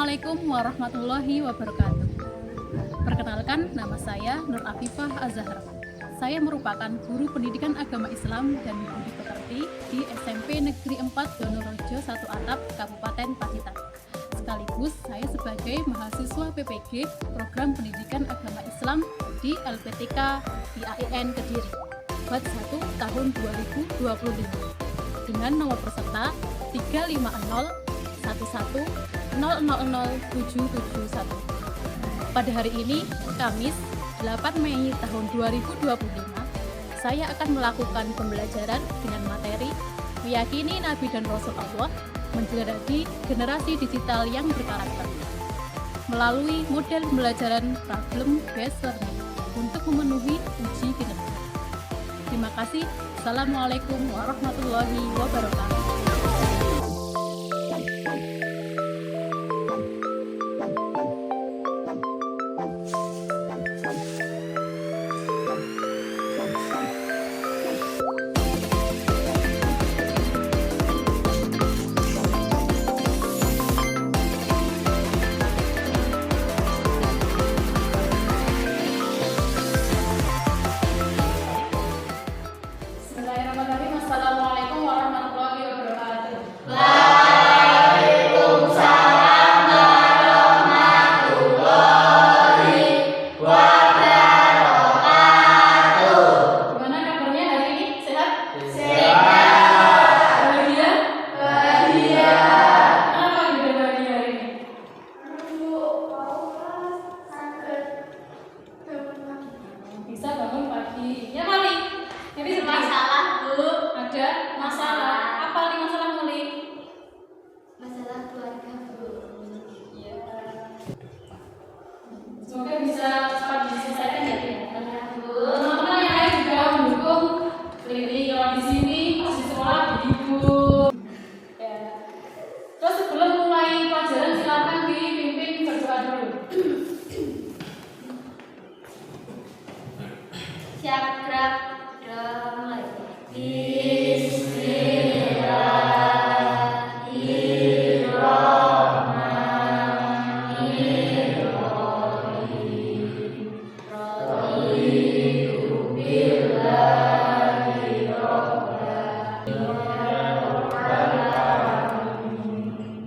Assalamualaikum warahmatullahi wabarakatuh. Perkenalkan, nama saya Nur Afifah Az-Zahra. Saya merupakan guru pendidikan agama Islam dan budi pekerti di SMP Negeri 4 Donorejo 1 Atap, Kabupaten Pacitan. Sekaligus saya sebagai mahasiswa PPG Program Pendidikan Agama Islam di LPTK di AIN Kediri, Bat 1 tahun 2025 dengan nomor peserta 35011000771. Pada hari ini, Kamis 8 Mei tahun 2025, saya akan melakukan pembelajaran dengan materi Meyakini Nabi dan Rasul Allah menjadi generasi digital yang berkarakter melalui model pembelajaran problem based learning untuk memenuhi uji kinerja. Terima kasih. Assalamualaikum warahmatullahi wabarakatuh. Assalamualaikum warahmatullahi wabarakatuh. Waalaikumsalam warahmatullahi wabarakatuh. Gimana kabarnya hari ini? Sehat? Sehat. Bahagia? Bahagia. Kenapa kita bahagia hari ini? Bisa bangun pagi. Ya kali. Jadi Masalah, Bu. ada masalah. Apa nih masalah Muli? Masalah keluarga, Bu. Ya. Semoga bisa cepat diselesaikan ya. Teman-teman yang lain juga mendukung Lili kalau di sini pas di sekolah begitu. Ya. Terus sebelum mulai pelajaran silakan dipimpin berdoa dulu. Siap, gerak. Mulai.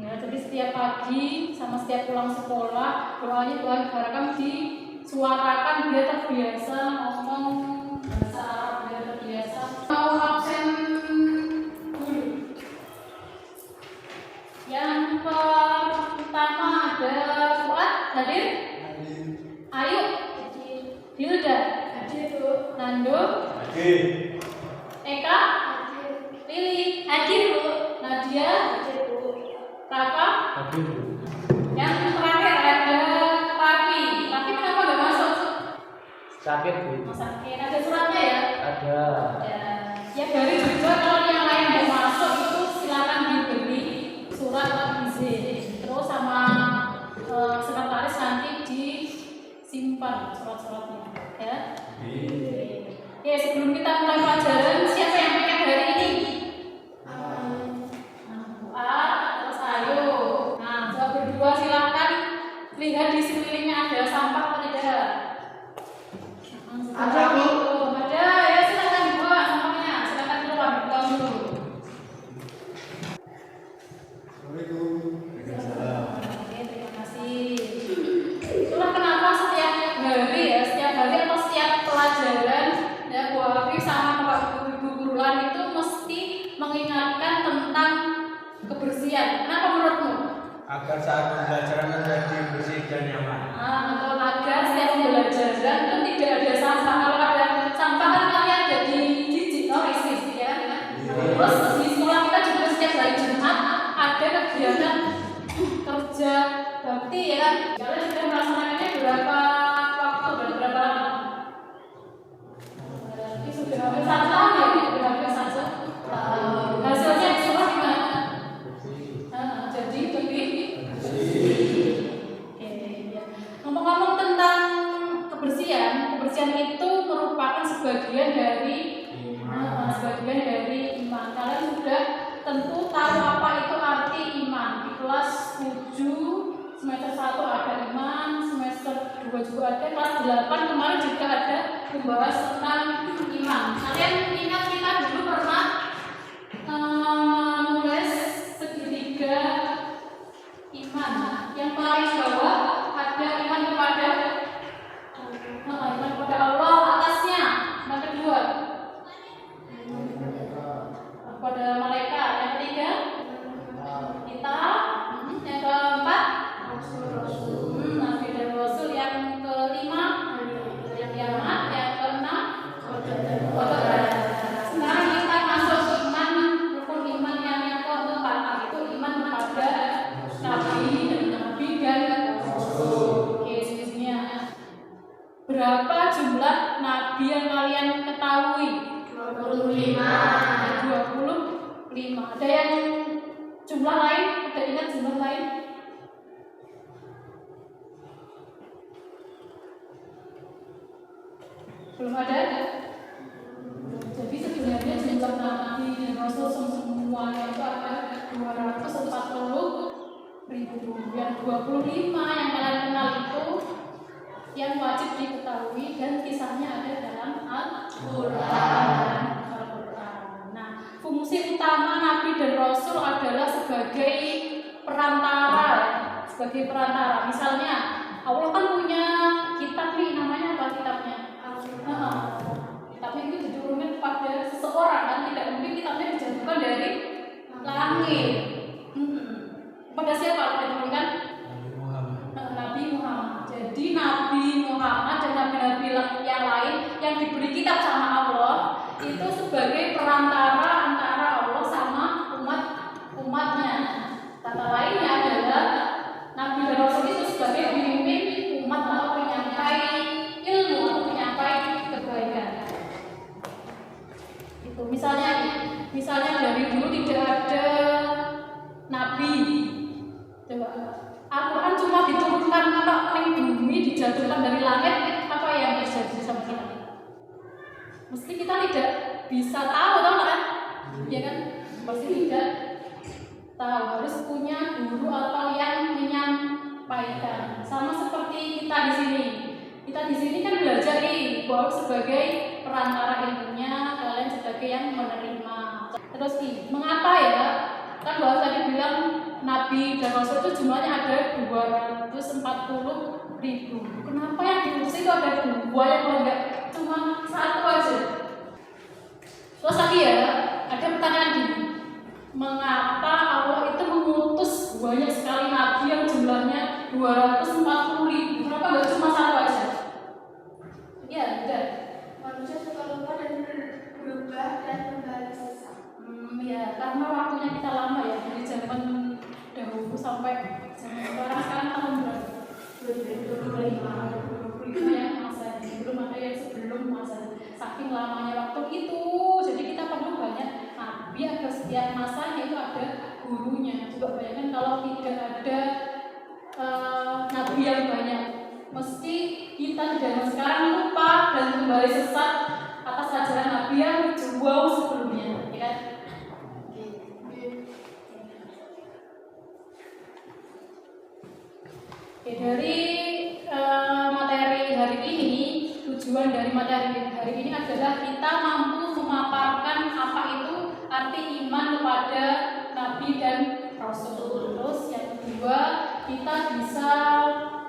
Ya, jadi setiap pagi sama setiap pulang sekolah doanya Tuhan harapkan disuarakan biar terbiasa ngomong bahasa Arab, biar terbiasa. Mau absen dulu. Yang pertama ada Fuad, hadir? Ayu, Hilda, Nando, Eka, Lili, hadir Bu. Nadia, Rafa, yang terakhir ada Raffi. Raffi kenapa nggak masuk? Sakit, Bu. Oh, sakit. Ada suratnya ya? Ada. Ya dari juga kalau yang lain mau masuk itu silakan diberi surat izin. Terus sama sekretaris nanti disimpan surat-suratnya. Ya. Oke, sebelum kita mulai pelajaran, siapa yang pengen hari ini? Terus ayo. Nah, coba berdua silakan lihat di sekelilingnya ada sampah atau tidak. Ada, Bu. Ada, ya silakan dibuang sampahnya. Silakan keluar, buang dulu. Oke, terima kasih. Itulah kenapa setiap hari ya, setiap hari atau setiap pelajaran ya Bu Afif sama Pak Guru Gurulan itu mesti mengingatkan tentang kebersihan. Kenapa menurutmu? Agar saat pembelajaran menjadi bersih dan nyaman. Betul, agar setiap pembelajaran itu tidak ada sampah. Kalau ada sampah kan kalian jadi jijik, risih ya. Terus di sekolah kita juga setiap hari Jumat ada kegiatan kerja bakti ya kan. Kalian sudah melaksanakannya berapa waktu dan berapa lama? Berarti sudah hampir 1 tahun ya, sudah hampir 1 tahun. Hasilnya di sekolah gimana? Jadi Oke, ya. Ngomong-ngomong tentang kebersihan itu merupakan sebagian dari iman. Kalian sudah tentu tahu apa itu arti iman. Di kelas 7 semester 1 ada iman, semester 2 juga ada, kelas 8 kemarin juga ada membahas tentang iman. Kalian ingat kita dulu pernah menulis segitiga iman. Yang paling bawah ada iman kepada Allah, atasnya yang kedua kepada malaikat, yang ketiga kita, yang keempat nabi dan rasul, yang kelima kiamat, yang keenam qadar. Sekarang kita masuk iman, rukun iman yang keempat, itu iman kepada nabi dan rasul. Oke, selanjutnya berapa jumlah nabi yang kalian ketahui? 25. 25. Ada yang jumlah lain? Ada ingat jumlah lain? Belum ada? Jadi sebenarnya jumlah nabi dan rasul semuanya itu ada 240.000. Yang 25 yang kalian kenal itu yang wajib diketahui dan kisahnya ada dalam Al-Quran. Nah, fungsi utama nabi dan rasul adalah sebagai perantara. Misalnya, Allah kan punya kitab nih, namanya apa kitabnya? Kitabnya itu diturunkan kepada seseorang, kan tidak mungkin kitabnya dijatuhkan dari langit. Pada siapa diturunkan? Nabi Muhammad. Jadi Nabi Muhammad dan nabi-nabi yang lain yang diberi kitab sama Allah itu sebagai perantara antara Allah sama umatnya. Kata lainnya adalah Nabi dan Rasul itu sebagai pemimpin umat atau penyampai ilmu atau penyampai kebaikan. Itu misalnya dari dulu tidak ada nabi. Coba, Al-Quran cuma diturunkan kalau bumi dijatuhkan dari langit, apa yang terjadi sama kita? Mesti kita tidak bisa tahu kan? Ya kan? Pasti tidak tahu, harus punya guru atau yang menyampaikan. Sama seperti kita di sini. Kita di sini kan belajar nih, bahwa sebagai perantara ilmunya, kalian sebagai yang menerima. Terus mengapa ya? Kan bahwa tadi bilang nabi dan rasul itu jumlahnya ada 240.000. Kenapa yang diutus itu ada 2 yang enggak cuma 1 aja? Terus lagi ya, ada pertanyaan gini. Mengapa Allah itu mengutus banyak sekali nabi yang jumlahnya 240.000? Kenapa enggak cuma 1 aja? Ya, udah. Manusia suka lupa dan berubah dan kembali sesat. Ya, karena waktunya kita lama ya, dari zaman dahulu sampai zaman sekarang tahun berapa? 2025 yang masa belum ada yang sebelum masa. Saking lamanya waktu itu, jadi kita perlu banyak nabi agar setiap masanya itu ada gurunya. Coba bayangkan kalau tidak ada nabi yang banyak, mesti kita di zaman sekarang lupa dan kembali sesat atas ajaran nabi yang jauh sebelumnya, ya kan? Oke, dari materi hari ini, tujuan dari materi hari ini adalah kita mampu memaparkan apa itu arti iman kepada nabi dan rasul. Terus yang kedua, kita bisa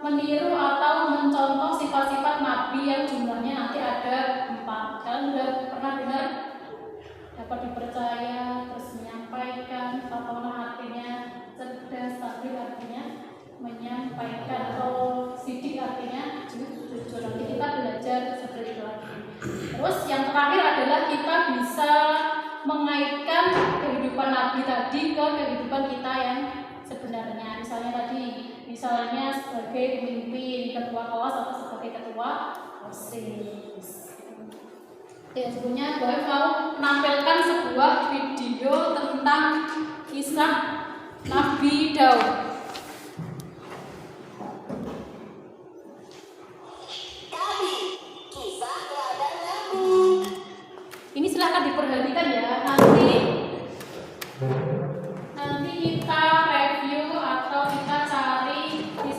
meniru atau mencontoh sifat-sifat nabi yang jumlahnya nanti ada 4. Kalian sudah pernah dengar? Dapat dipercaya, terus menyampaikan, fatonah artinya cerdas, tabligh artinya menyampaikan, atau sidik artinya jujur. Nanti kita belajar seperti itu lagi. Terus yang terakhir adalah kita bisa mengaitkan kehidupan nabi tadi ke kehidupan kita yang sebenarnya. Misalnya sebagai pemimpin, ketua kelas atau sebagai ketua OSIS. Ya, sebelumnya gue mau menampilkan sebuah video tentang kisah Nabi Daud. Ini silakan diperhatikan ya. Nanti kita review atau kita cari di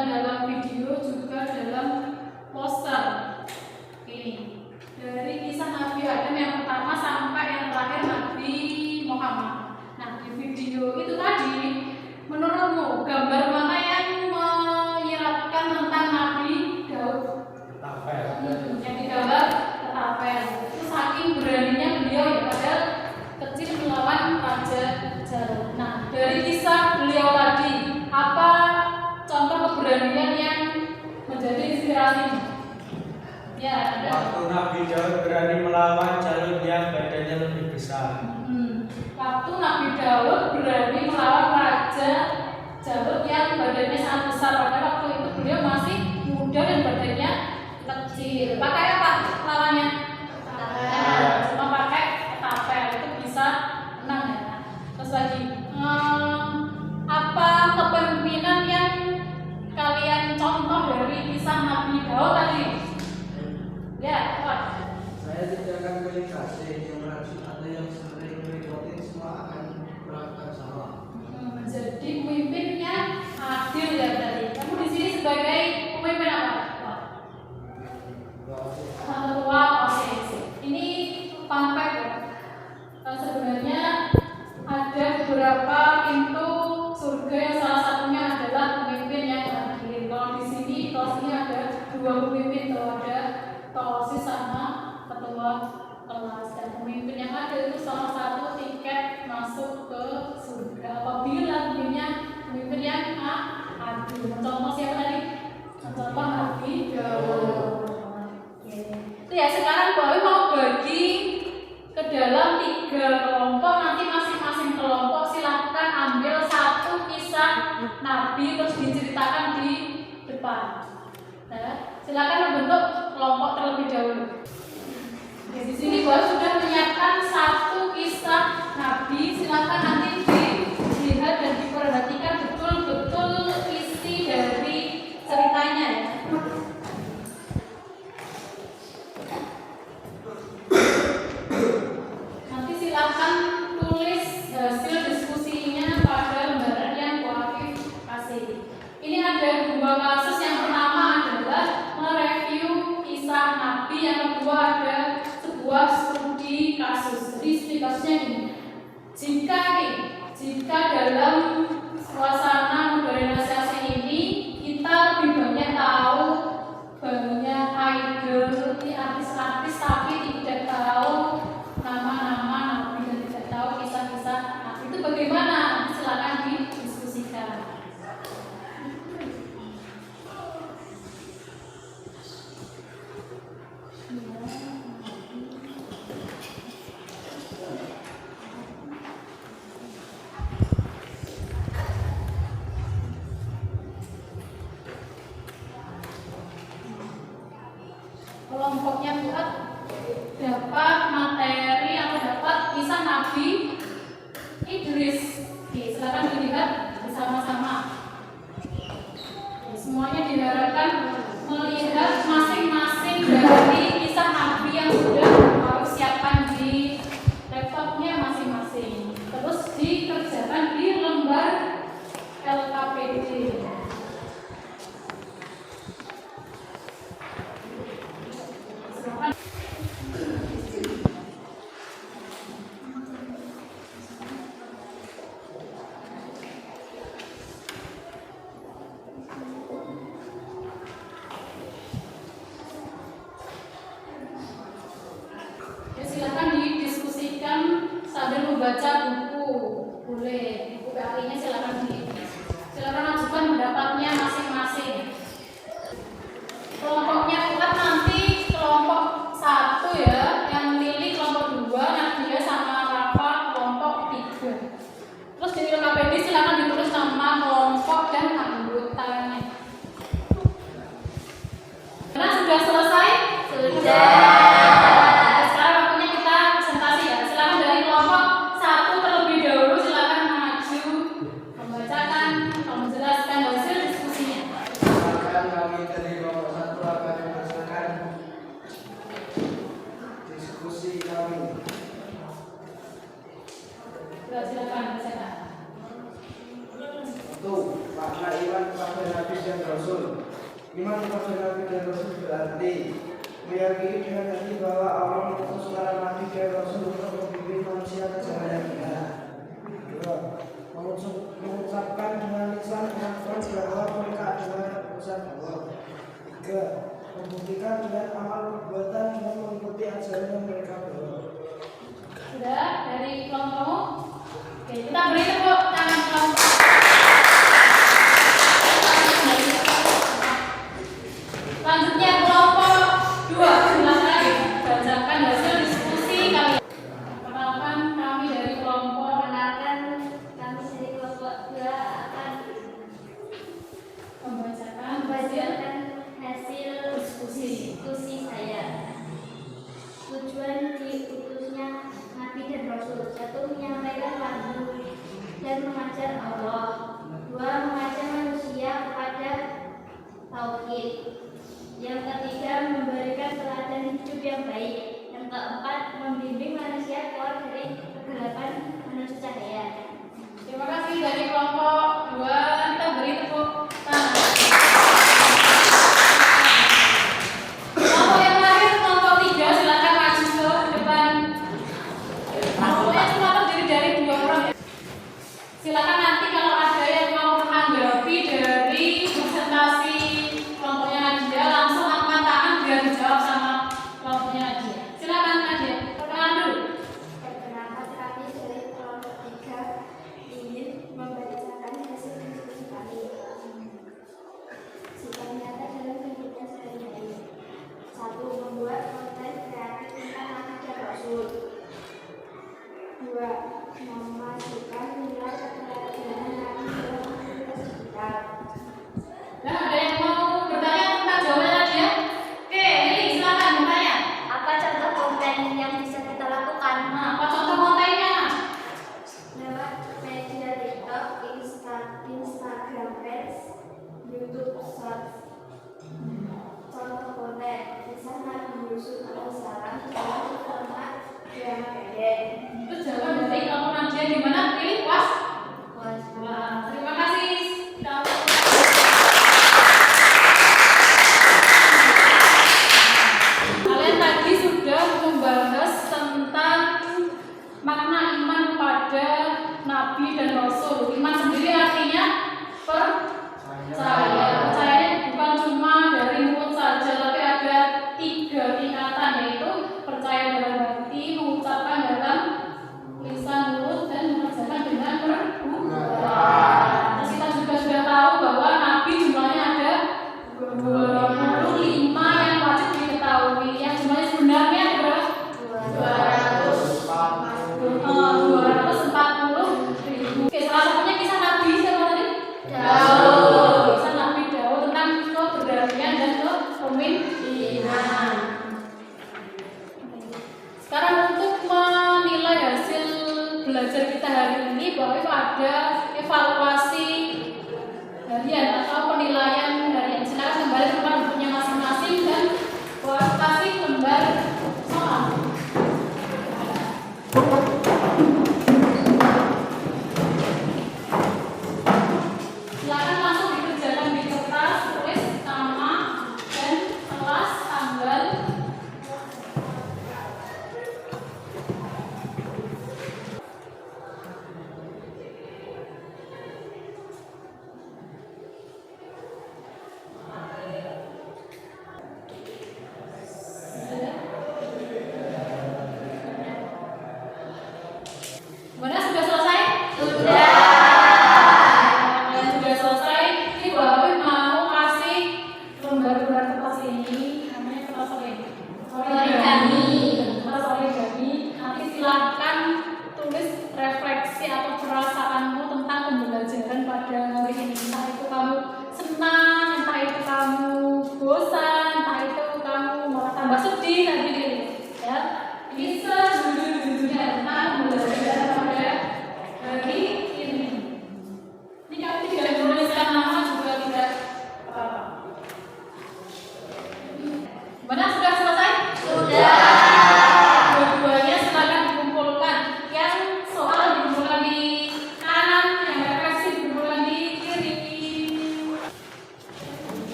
disajikan dalam video juga dalam poster. Ini dari kisah Nabi Adam yang pertama sampai yang terakhir Nabi Muhammad. Nah, di video itu tadi, menurutmu gambar mana yang menyiratkan tentang Nabi Daud? Tapel. Yang digambar ketapel. Itu saking beraninya beliau ya, padahal kecil melawan Raja Jarut. Nah, dari kisah beliau tadi, apa contoh keberanian yang menjadi inspirasi? Ya, ada. Waktu Nabi Daud berani melawan Jalut yang badannya lebih besar. Waktu Nabi Daud berani melawan Raja Jarut yang badannya sangat besar, padahal waktu itu beliau masih muda dan badannya kecil. Pakai apa lawannya? Cuma pakai ketapel, itu bisa menang ya. Terus lagi, apa kepemimpinan yang kalian contoh dari kisah Nabi Daud tadi? Ya, apa? Saya tidak akan pilih kasih yang rajin atau yang sering merepotin, semua akan melakukan sama. Jadi pemimpinnya adil ya tadi. Kamu di sini sebagai pemimpin apa? Ketua OSIS. Ini fun fact ya. Sebenarnya ada beberapa pintu surga yang salah satunya adalah pemimpin yang adil. Kalau di sini ada dua pemimpin, ada OSIS sama ketua kelas, dan pemimpin yang adil itu salah satu tiket masuk ke surga apabila pemimpin yang adil. Contoh siapa tadi? Contoh Nabi Daud. Itu ya, sekarang Bawi mau bagi ke dalam 3 kelompok. Nanti masing-masing kelompok silahkan ambil satu kisah Nabi terus diceritakan di depan. Nah, silakan membentuk kelompok terlebih dahulu. Di sini Bawi sudah menyiapkan satu kisah Nabi. Silakan nanti dilihat dan diperhatikan betul-betul isi dari ceritanya ya. Nanti silakan tulis hasil diskusinya pada lembaran yang Wafif kasih. Ini ada 2 kasus. Yang pertama adalah mereview kisah Nabi, yang kedua ada sebuah studi kasus. Jadi studi kasusnya ini, jika dalam suasana modernisasi ini kita lebih banyak tahu banyak idol, artis-artis, tapi tidak tahu nama-nama Nabi dan tidak tahu kisah-kisah Nabi, itu bagaimana? Nanti silakan didiskusikan. Kelompoknya buat dapat materi atau dapat kisah Nabi Idris. Oke, silakan dilihat bersama-sama. Semuanya diharapkan melihat masing-masing dari kisah Nabi yang sudah harus siapkan di laptopnya masing-masing. Terus dikerjakan di lembar LKPD. Silakan didiskusikan sambil membaca buku, boleh buku PAI-nya silakan ajukan pendapatnya masing-masing. Kelompoknya buat nanti kelompok 1 ya, yang milih kelompok 2, Nadia sama Rafa kelompok 3. Terus di LKPD silakan ditulis nama kelompok dan anggotanya. Karena sudah selesai? Sudah. Tuh, Pak Iwan, Pak Nabi dan Rasul. Iman kepada Nabi dan Rasul berarti meyakini dengan hati bahwa Allah mengutus para Nabi dan Rasul untuk membimbing manusia ke jalan yang benar. 2. Mengucapkan dengan lisan dan hati bahwa mereka adalah utusan Allah. 3. Membuktikan dengan amal perbuatan dengan mengikuti ajaran yang mereka bawa. Sudah dari kelompokmu? Oke, kita beri tepuk tangan kelompok. Selanjutnya kelompok 2, silakan bacakan hasil diskusi kalian. Perkenalkan kami dari kelompok. Perkenalkan, kami dari kelompok 2 akan Membacakan membacakan hasil diskusi. diskusi saya. Tujuan diutusnya Nabi dan Rasul, satu menyampaikan wahyu dan mengajar Allah.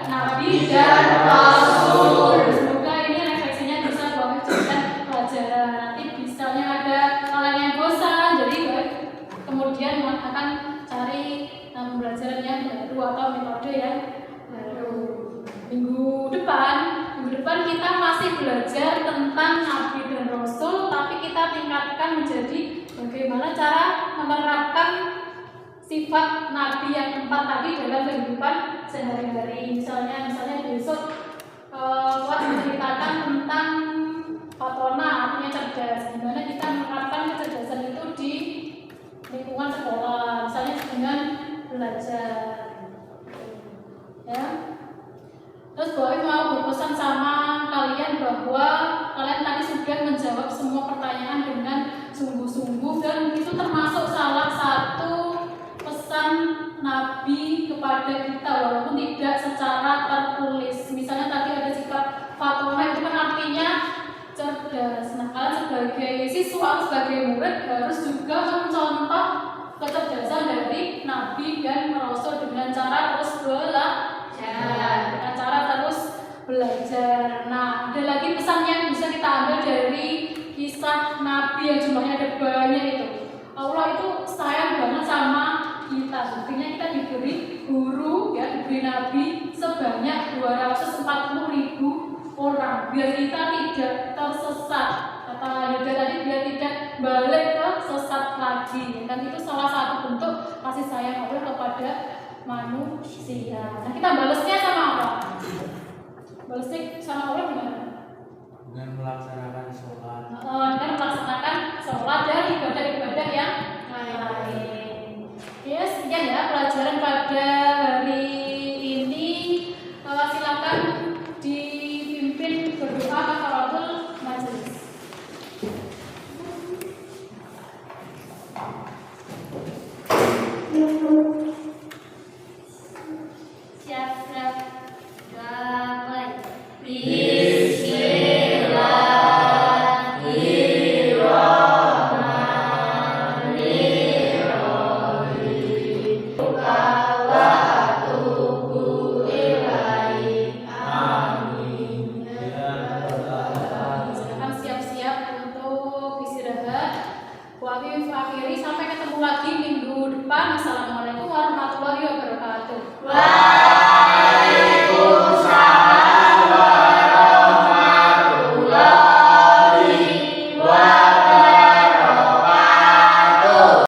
nabi dan rasul. Semoga ini refleksinya bisa Bapak jadikan pelajaran. Nanti misalnya ada kalian yang bosan, jadi kemudian akan cari pembelajaran yang baru atau metode yang baru. Minggu depan kita masih belajar tentang nabi dan rasul, tapi kita tingkatkan menjadi bagaimana cara menerapkan sifat nabi yang 4 tadi dalam kehidupan sehari-hari. Misalnya besok Tuhan menceritakan tentang Fatona, artinya cerdas. Gimana kita menerapkan kecerdasan itu di lingkungan sekolah, misalnya dengan belajar. Ya. Terus Bapak mau berpesan sama kalian bahwa kalian tadi sudah menjawab semua pertanyaan dengan sungguh-sungguh, dan itu termasuk salah satu pesan Nabi kepada kita walaupun tidak secara tertulis. Misalnya tadi ada sikap Fatona, itu kan artinya cerdas. Nah, kalian sebagai siswa, sebagai murid harus juga mencontoh kecerdasan dari Nabi dan Rasul dengan cara terus belajar. Nah, ada lagi pesan yang bisa kita ambil dari kisah Nabi yang jumlahnya ada banyak itu. Allah itu sayang banget sama kita. Buktinya kita diberi guru, ya, diberi Nabi sebanyak 240.000 orang. Biar kita tidak tersesat. Kata Yuda tadi, biar tidak balik ke sesat lagi. Dan itu salah satu bentuk kasih sayang Allah kepada manusia. Nah, kita balasnya sama apa? Balasnya sama Allah gimana? Dengan melaksanakan sholat. Dengan melaksanakan sholat dan ibadah-ibadah yang lain. Ya, sekian ya pelajaran pada hari ini. Silakan dipimpin berdoa kafaratul majelis. Siap-siap. Damai.